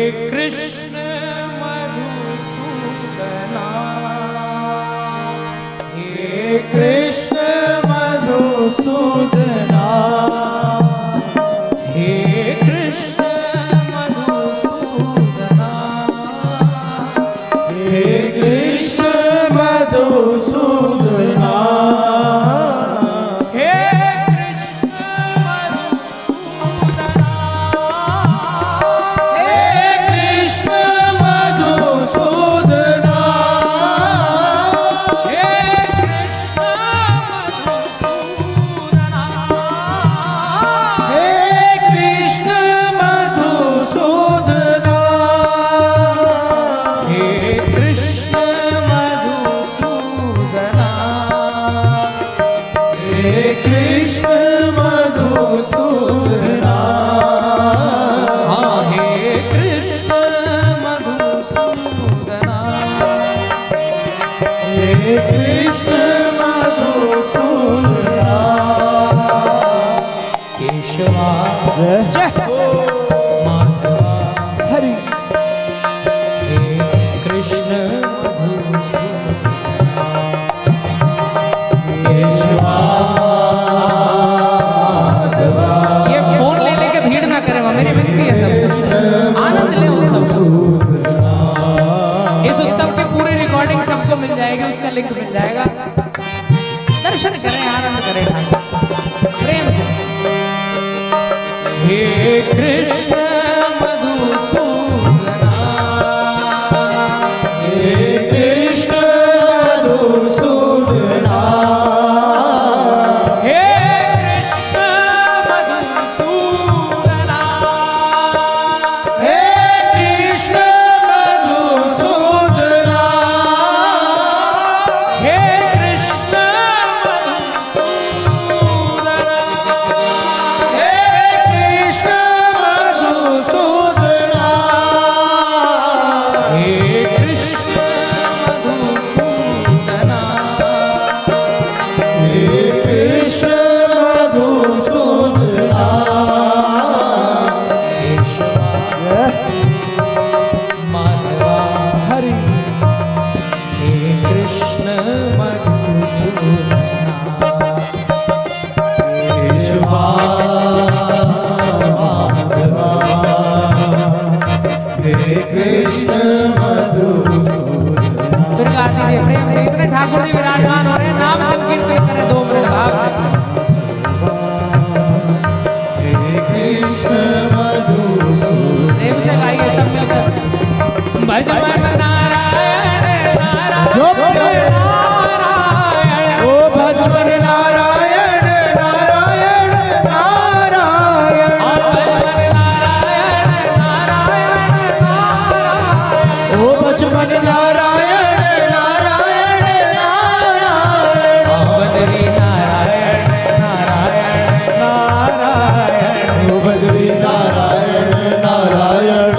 कृष्ण मधुसूदना, हे कृष्ण मधुसूदना, हे कृष्ण मधुसूदना, हे कृष्ण मधुसूदना, हे कृष्ण मधुसूदना, हे कृष्ण मधुसूदना, हे कृष्ण मधुसूदना, हे कृष्ण मधुसूदना, हे कृष्ण मधुसूदना, हे कृष्ण मधुसूदना, हाँ हे कृष्ण मधुसूदना, हे कृष्ण मधुसूदना, केशवा जय माधवा, हरि हे कृष्ण मधुसूदना, केशवा माधवा, ये फोन ले लेके भीड़ ना करे, मेरी विनती है सबसे, आनंद ले उत्सव का। इस उत्सव की पूरी रिकॉर्डिंग सबको मिल जाएगी, उसका लिंक मिल जाएगा। दर्शन करें, आनंद करें ठाकुर प्रेम से। हे कृष्ण मधुसूदना, हे कृष्ण मधुसूदना, हे कृष्ण मधुसूदना, हे कृष्ण मधुसूदना, हे कृष्ण मधुसूदना, हे कृष्ण मधुसूदना, हे कृष्ण मधुसूदना, हे कृष्ण मधुसूदना, केशवा माधवा, हरि हे कृष्ण मधुसूदना, केशवा माधवा, हे कृष्ण मधुसूदना, फिर गा दीजिए प्रेम से। इतने ठाकुर जी विराजमान हो रहे हैं, नाम संकीर्तन करें 2 मिनट भाव से। हे कृष्ण मधुसूदना, प्रेम से गाइए सब मिलकर। भज मन नारायण जो नारायण नारायण, ओ भजन नारायण नारायण नारायण, और भज मन नारायण नारायण नारायण, ओ भजन नारायण नारायण नारायण, बदरी नारायण नारायण नारायण, ओ बद्री नारायण नारायण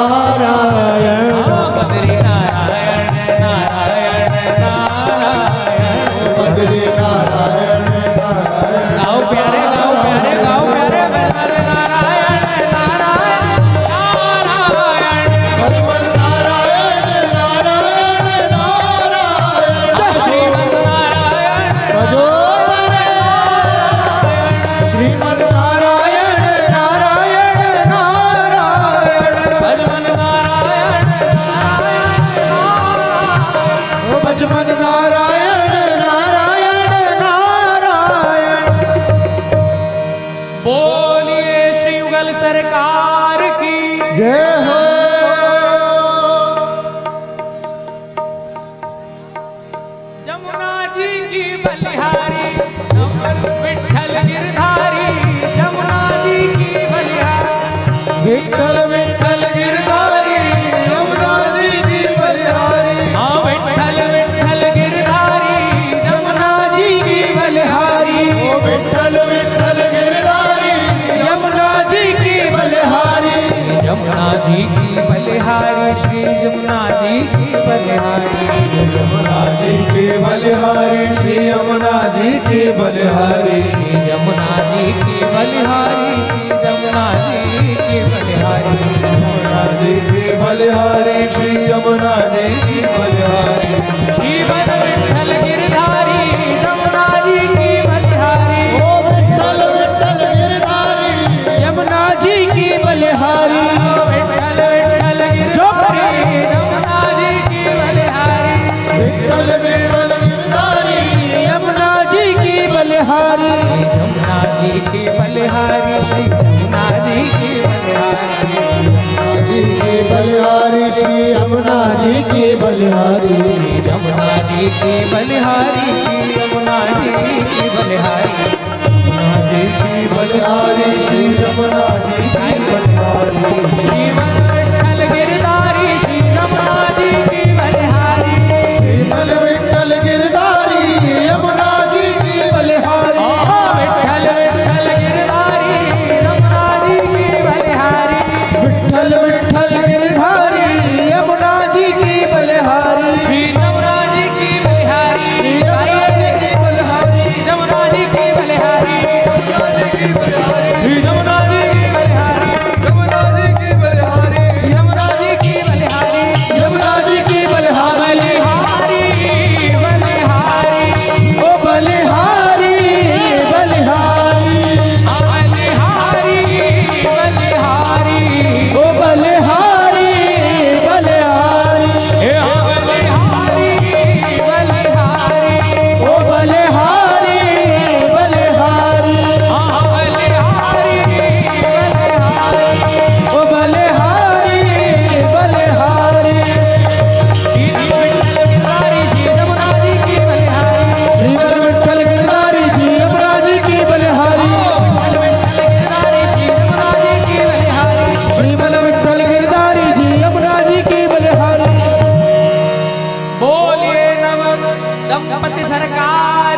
नारायण, हाँ बदरी नारायण नारायण नारायण। ओ बद्री नारायण नारायण, गाओ प्यारे, गाओ प्यारे, गाओ प्यारे, बदरी नारायण नारायण नारायण, भजन नारायण नारायण नारायण, श्रीमन नारायण भजो परे श्रीमन नारायण नारायण नारायण, भजमन नारायण नारायण नारायण, ओ भजन नारायण नारायण नारायण, बोलिए श्री युगल सरकार की जय हो। जमुना जी की बलिहारी विठ्ठल गिरधारी, जमुना जी की बलिहारी विठ्ठल विठ्ठल गिरधारी, यमुना जी की बलिहारी, हाँ विठ्ठल विठ्ठल गिरधारी, यमुना जी की बलिहारी, ओ विठ्ठल विठ्ठल गिरधारी, यमुना जी की बलिहारी, जमुना जी की बलिहारी, श्री जमुना जी की बलिहारी, यमुना जी की बलिहारी, श्री यमुना जी की बलिहारी, श्री जमुना जी की बलिहारी, श्री जमुना जी की बलिहारी, यमुना जी की बलिहारी श्री यमुना जी की बलिहारी श्रीमद विठ्ठल गिरधारी यमुना जी की बलिहारी ओ विठ्ठल विठ्ठल गिरधारी यमुना जी की बलिहारी विठ्ठल विठ्ठल गिरधारी यमुना जी की बलिहारी विठ्ठल विठ्ठल गिरधारी यमुना जी की बलिहारी यमुना जी की बलिहारी श्री यमुना जी की बलिहारी जी की बलिहारी श्री यमुना जी की बलिहारी यमुना जी की बलिहारी श्री यमुना जी की बलिहारी यमुना जी की बलिहारी श्री यमुना जी की बलिहारी श्रीमद विठ्ठल गिरधारी श्री यमुना जी की बलिहारी श्रीमद विठ्ठल गिरधारी यमुना जी की बलिहारी विठ्ठल विठ्ठल गिरधारी यमुना जी की बलिहारी विठ्ठल विठ्ठल गिरधारी यमुना जी की बलिहारी श्री यमुना जी की बलिहारी श्री यमुना जी की बलिहारी यमुना जी की बलिहारी यमुना जी की बलिहारी श्री यमुना जी की बलिहारी यमुना जी की बलिहारी यमुना जी की बलिहारी यमुना जी की बलिहारी बलिहारी बलिहारी ओ बलिहारी बलिहारी बलिहारी बलिहारी ओ बलिहारी बलिहारी हे बलिहारी बलिहारी ओ बलिहारी बलिहारी बलिहारी ओ बलिहारी बलिहारी श्रीमद विठ्ठल गिरधारी जी यमुना जी की बलिहारी श्रीमद विठ्ठल गिरधारी जी यमुना जी की बलिहारी बोलिए नव दंपति सरकार